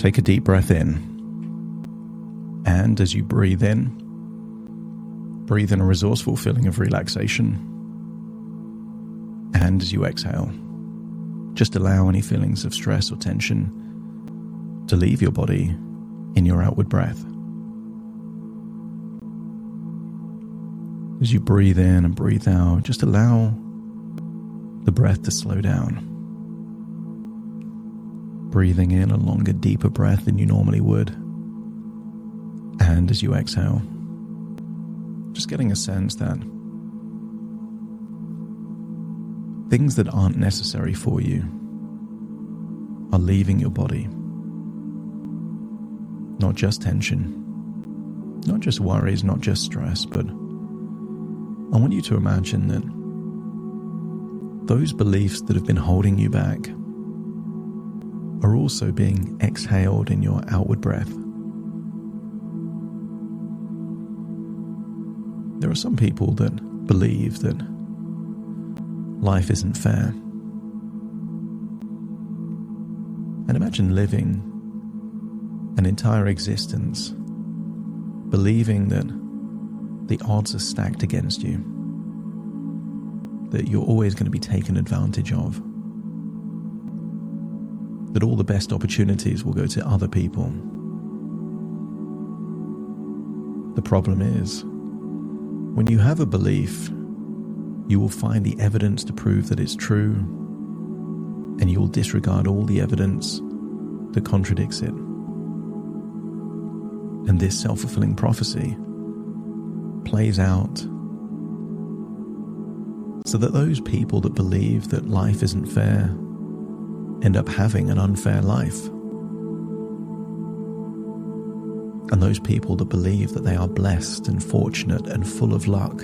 Take a deep breath in. And as you breathe in a resourceful feeling of relaxation. And as you exhale, just allow any feelings of stress or tension to leave your body in your outward breath. As you breathe in and breathe out, just allow the breath to slow down. Breathing in a longer, deeper breath than you normally would. And as you exhale, just getting a sense that things that aren't necessary for you are leaving your body. Not just tension, not just worries, not just stress, but I want you to imagine that those beliefs that have been holding you back are also being exhaled in your outward breath. There are some people that believe that life isn't fair. And imagine living an entire existence believing that the odds are stacked against you, that you're always going to be taken advantage of, that all the best opportunities will go to other people. The problem is, when you have a belief, you will find the evidence to prove that it's true, and you will disregard all the evidence that contradicts it. And this self-fulfilling prophecy plays out so that those people that believe that life isn't fair end up having an unfair life. And those people that believe that they are blessed and fortunate and full of luck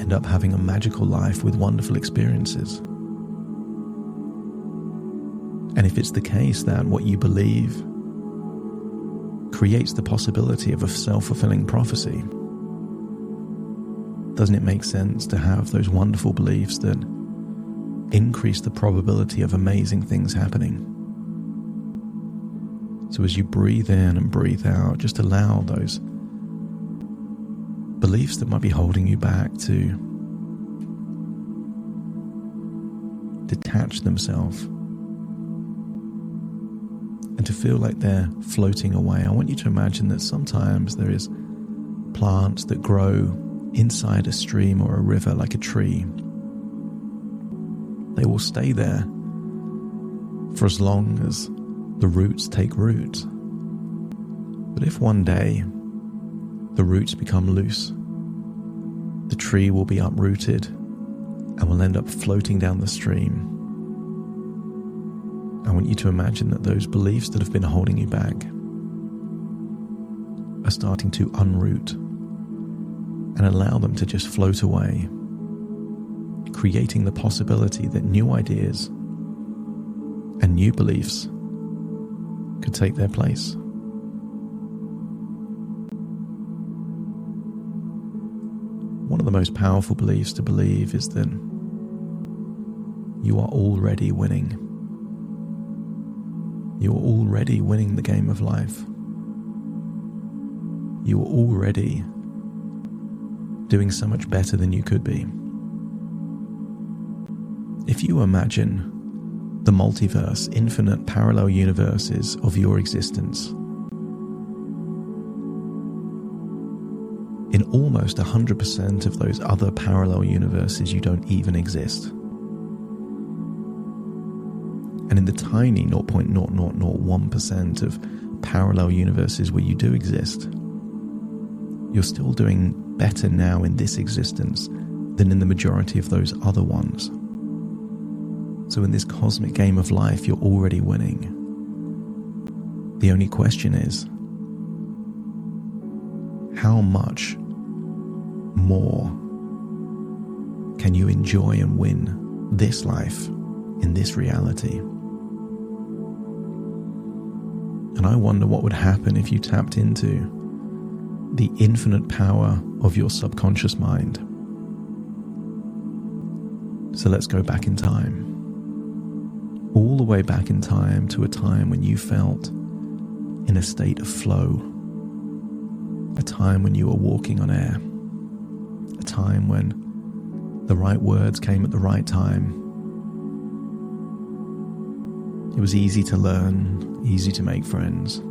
end up having a magical life with wonderful experiences. And if it's the case that what you believe creates the possibility of a self-fulfilling prophecy, doesn't it make sense to have those wonderful beliefs that increase the probability of amazing things happening? So as you breathe in and breathe out, just allow those beliefs that might be holding you back to detach themselves and to feel like they're floating away. I want you to imagine that sometimes there is plants that grow inside a stream or a river like a tree. They will stay there for as long as the roots take root. But if one day the roots become loose, the tree will be uprooted and will end up floating down the stream. I want you to imagine that those beliefs that have been holding you back are starting to unroot and allow them to just float away, creating the possibility that new ideas and new beliefs could take their place. One of the most powerful beliefs to believe is that you are already winning. You are already winning the game of life. You are already doing so much better than you could be. If you imagine the multiverse, infinite parallel universes of your existence, in almost 100% of those other parallel universes you don't even exist. And in the tiny 0.0001% of parallel universes where you do exist, you're still doing better now in this existence than in the majority of those other ones. So in this cosmic game of life, you're already winning. The only question is, how much more can you enjoy and win this life in this reality? And I wonder what would happen if you tapped into the infinite power of your subconscious mind. So let's go back in time. all the way back in time to a time when you felt in a state of flow, a time when you were walking on air, a time when the right words came at the right time. It was easy to learn, easy to make friends.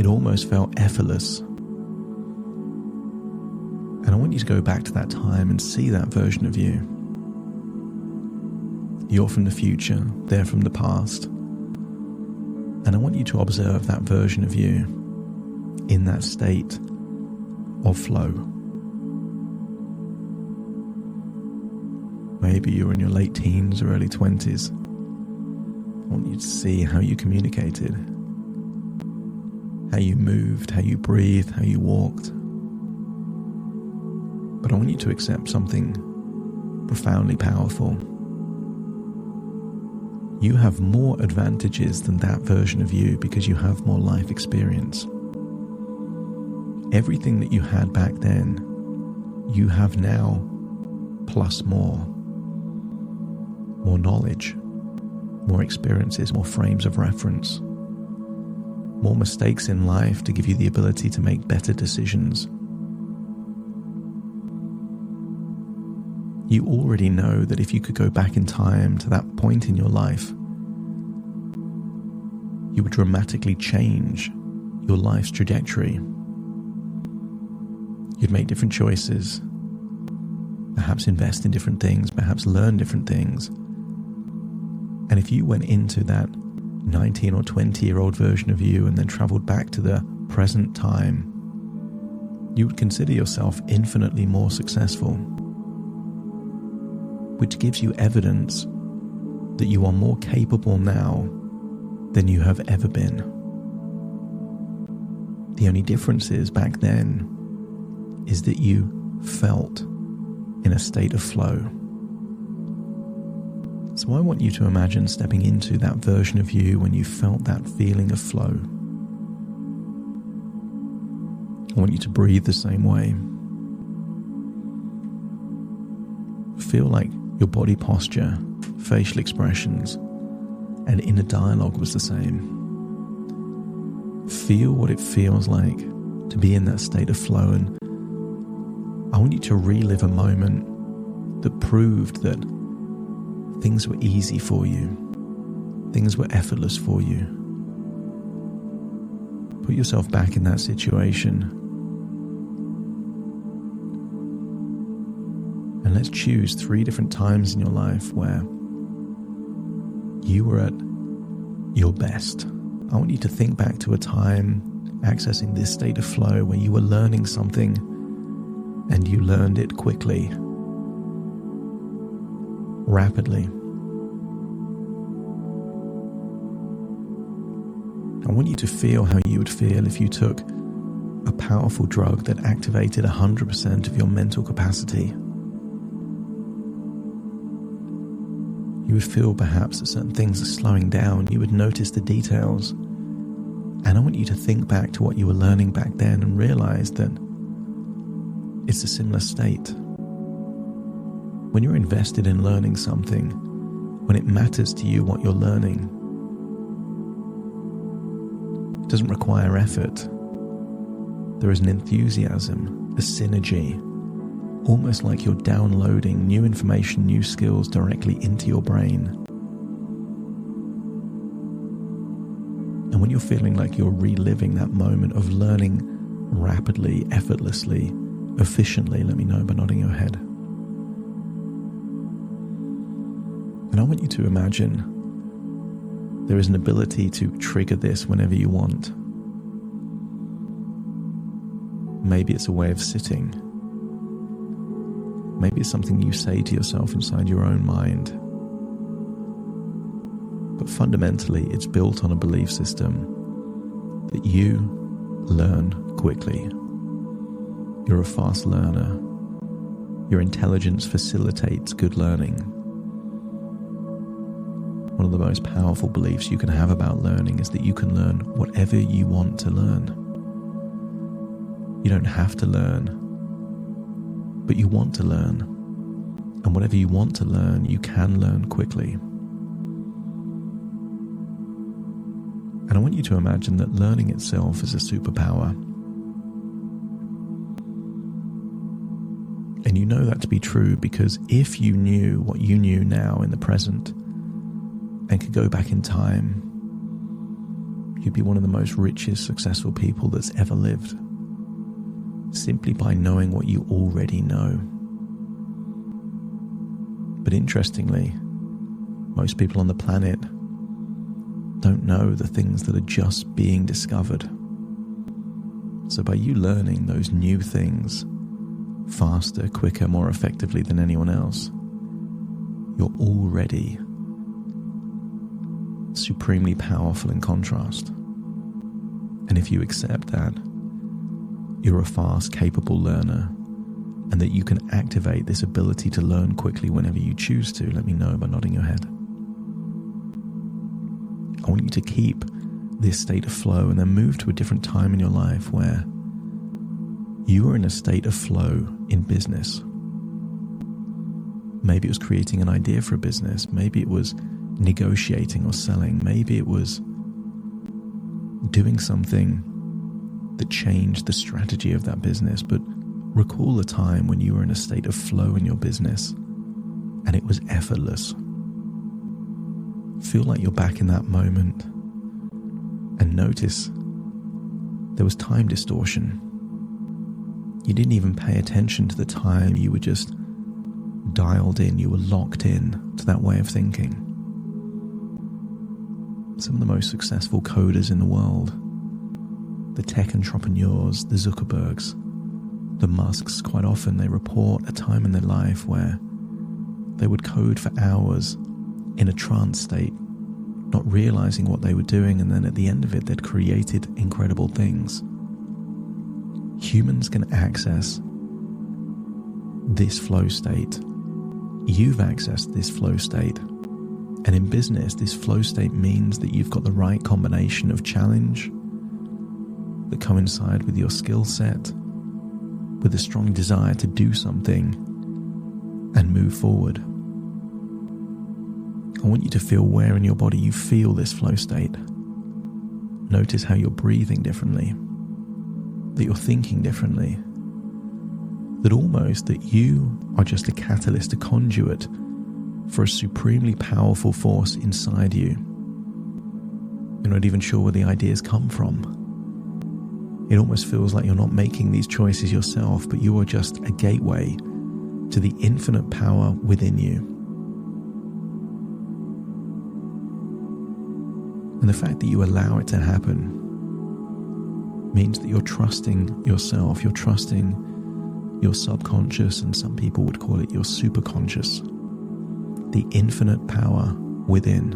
It almost felt effortless. And I want you to go back to that time and see that version of you. You're from the future, they're from the past. And I want you to observe that version of you in that state of flow. Maybe you're in your late teens or early 20s. I want you to see how you communicated, how you moved, how you breathed, how you walked. But I want you to accept something profoundly powerful. You have more advantages than that version of you because you have more life experience. Everything that you had back then, you have now, plus more. More knowledge, more experiences, more frames of reference, more mistakes in life to give you the ability to make better decisions. You already know that if you could go back in time to that point in your life, you would dramatically change your life's trajectory. You'd make different choices, perhaps invest in different things, perhaps learn different things. And if you went into that 19 or 20-year-old version of you and then traveled back to the present time, you would consider yourself infinitely more successful, which gives you evidence that you are more capable now than you have ever been. The only difference is back then is that you felt in a state of flow. So I want you to imagine stepping into that version of you when you felt that feeling of flow. I want you to breathe the same way. Feel like your body posture, facial expressions, and inner dialogue was the same. Feel what it feels like to be in that state of flow, and I want you to relive a moment that proved that things were easy for you, things were effortless for you. Put yourself back in that situation, and let's choose 3 different times in your life where you were at your best. I want you to think back to a time accessing this state of flow where you were learning something and you learned it quickly, rapidly. I want you to feel how you would feel if you took a powerful drug that activated 100% of your mental capacity. You would feel perhaps that certain things are slowing down. You would notice the details. And I want you to think back to what you were learning back then and realize that it's a similar state. When you're invested in learning something, when it matters to you what you're learning, it doesn't require effort. There is an enthusiasm, a synergy, almost like you're downloading new information, new skills directly into your brain. And when you're feeling like you're reliving that moment of learning rapidly, effortlessly, efficiently, let me know by nodding your head. And I want you to imagine there is an ability to trigger this whenever you want. Maybe it's a way of sitting. Maybe it's something you say to yourself inside your own mind. But fundamentally, it's built on a belief system that you learn quickly. You're a fast learner. Your intelligence facilitates good learning. One of the most powerful beliefs you can have about learning is that you can learn whatever you want to learn. You don't have to learn, but you want to learn. And whatever you want to learn, you can learn quickly. And I want you to imagine that learning itself is a superpower. And you know that to be true because if you knew what you knew now in the present and could go back in time, you'd be one of the most richest, successful people that's ever lived, simply by knowing what you already know. But interestingly, most people on the planet don't know the things that are just being discovered. So by you learning those new things faster, quicker, more effectively than anyone else, you're already supremely powerful in contrast. And if you accept that, you're a fast, capable learner, and that you can activate this ability to learn quickly whenever you choose to, let me know by nodding your head. I want you to keep this state of flow and then move to a different time in your life where you are in a state of flow in business. Maybe it was creating an idea for a business. Maybe it was negotiating or selling. Maybe it was doing something that changed the strategy of that business. But recall a time when you were in a state of flow in your business and it was effortless. Feel like you're back in that moment and notice there was time distortion. You didn't even pay attention to the time. You were just dialed in. You were locked in to that way of thinking. Some of the most successful coders in the world, the tech entrepreneurs, the Zuckerbergs, the Musks, quite often they report a time in their life where they would code for hours in a trance state, not realizing what they were doing, and then at the end of it they'd created incredible things. Humans can access this flow state. You've accessed this flow state. And in business, this flow state means that you've got the right combination of challenge that coincide with your skill set, with a strong desire to do something and move forward. I want you to feel where in your body you feel this flow state. Notice how you're breathing differently, that you're thinking differently, that almost that you are just a catalyst, a conduit for a supremely powerful force inside you. You're not even sure where the ideas come from. It almost feels like you're not making these choices yourself, but you are just a gateway to the infinite power within you. And the fact that you allow it to happen means that you're trusting yourself, you're trusting your subconscious, and some people would call it your superconscious, the infinite power within.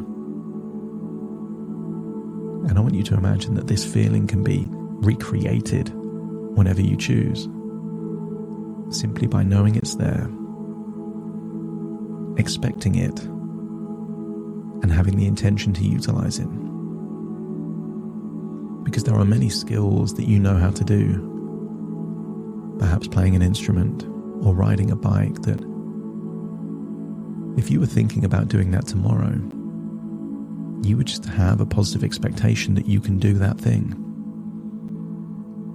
And I want you to imagine that this feeling can be recreated whenever you choose, simply by knowing it's there, expecting it, and having the intention to utilize it. Because there are many skills that you know how to do, perhaps playing an instrument or riding a bike, that if you were thinking about doing that tomorrow, you would just have a positive expectation that you can do that thing.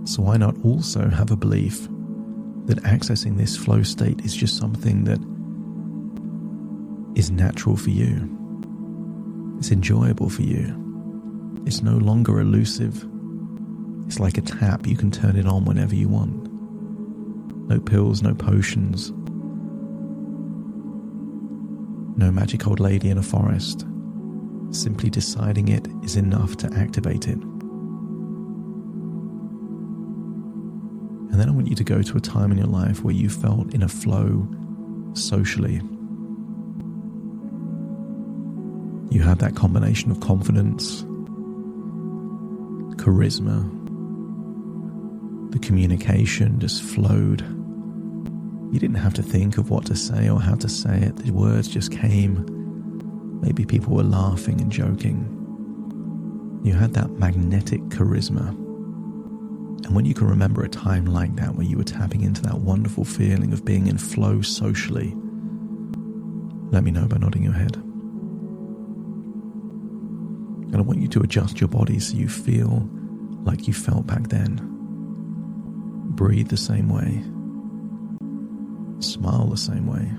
So why not also have a belief that accessing this flow state is just something that is natural for you. It's enjoyable for you. It's no longer elusive. It's like a tap. You can turn it on whenever you want. No pills, no potions. No magic old lady in a forest. Simply deciding it is enough to activate it. And then I want you to go to a time in your life where you felt in a flow socially. You had that combination of confidence, charisma, the communication just flowed. You didn't have to think of what to say or how to say it. The words just came. Maybe people were laughing and joking. You had that magnetic charisma. And when you can remember a time like that, where you were tapping into that wonderful feeling of being in flow socially, Let me know by nodding your head. And I want you to adjust your body so you feel like you felt back then. Breathe the same way. Smile the same way.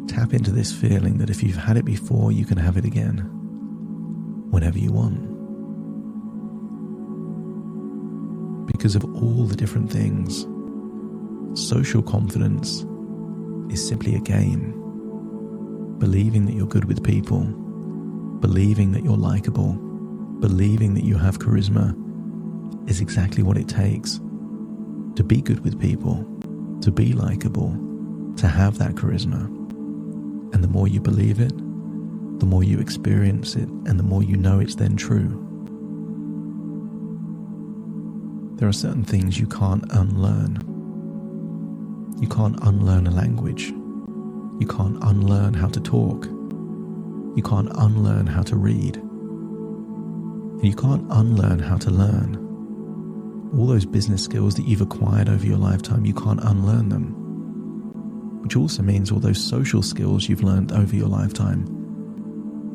Tap into this feeling that if you've had it before, you can have it again, whenever you want. Because of all the different things, social confidence is simply a game. Believing that you're good with people, believing that you're likable, believing that you have charisma is exactly what it takes to be good with people, to be likable, to have that charisma. And the more you believe it, the more you experience it, and the more you know it's then true. There are certain things you can't unlearn. You can't unlearn a language. You can't unlearn how to talk. You can't unlearn how to read. And you can't unlearn how to learn. All those business skills that you've acquired over your lifetime, you can't unlearn them. Which also means all those social skills you've learned over your lifetime,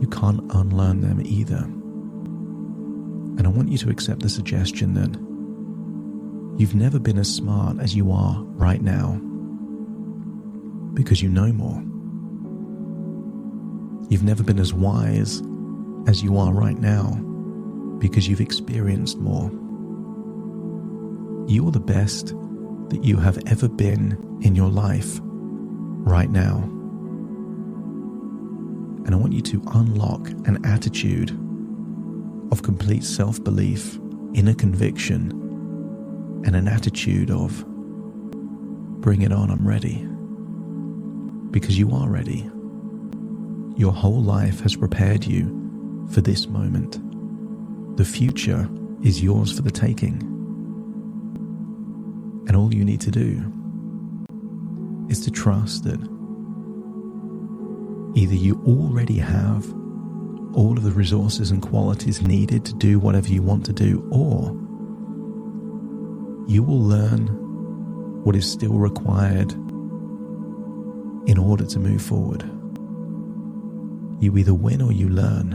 you can't unlearn them either. And I want you to accept the suggestion that you've never been as smart as you are right now because you know more. You've never been as wise as you are right now because you've experienced more. You are the best that you have ever been in your life right now. And I want you to unlock an attitude of complete self-belief, inner conviction, and an attitude of, bring it on, I'm ready. Because you are ready. Your whole life has prepared you for this moment. The future is yours for the taking. And all you need to do is to trust that either you already have all of the resources and qualities needed to do whatever you want to do, or you will learn what is still required in order to move forward. You either win or you learn.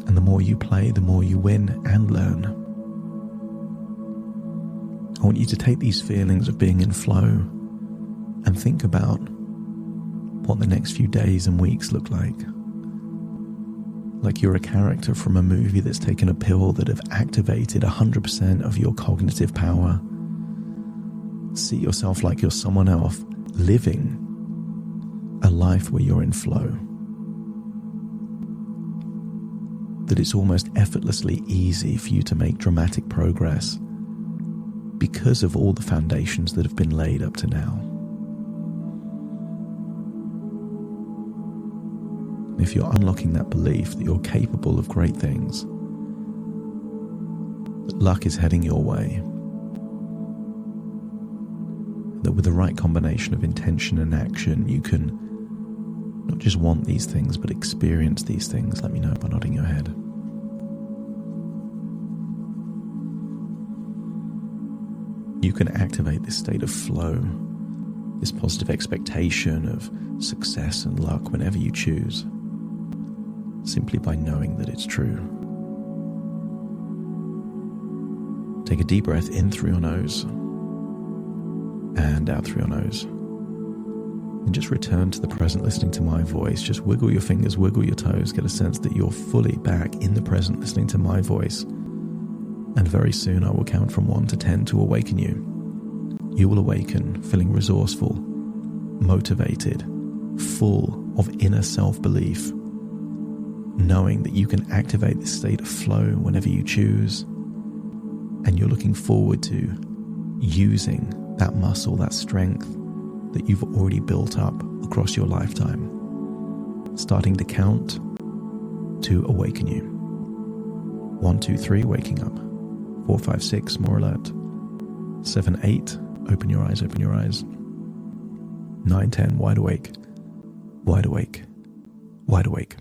And the more you play, the more you win and learn. I want you to take these feelings of being in flow and think about what the next few days and weeks look like. Like you're a character from a movie that's taken a pill that have activated 100% of your cognitive power. See yourself like you're someone else living a life where you're in flow. That it's almost effortlessly easy for you to make dramatic progress because of all the foundations that have been laid up to now. If you're unlocking that belief that you're capable of great things, that luck is heading your way, that with the right combination of intention and action, you can not just want these things, but experience these things, let me know by nodding your head. You can activate this state of flow, this positive expectation of success and luck whenever you choose, simply by knowing that it's true. Take a deep breath in through your nose and out through your nose. And just return to the present, listening to my voice. Just wiggle your fingers, wiggle your toes, get a sense that you're fully back in the present, listening to my voice. And very soon I will count from 1 to 10 to awaken you. You will awaken feeling resourceful, motivated, full of inner self-belief, knowing that you can activate this state of flow whenever you choose. And you're looking forward to using that muscle, that strength that you've already built up across your lifetime, starting to count to awaken you. 1, 2, 3, waking up. 4, 5, 6, more alert. 7, 8, open your eyes, open your eyes. 9, 10, wide awake, wide awake, wide awake.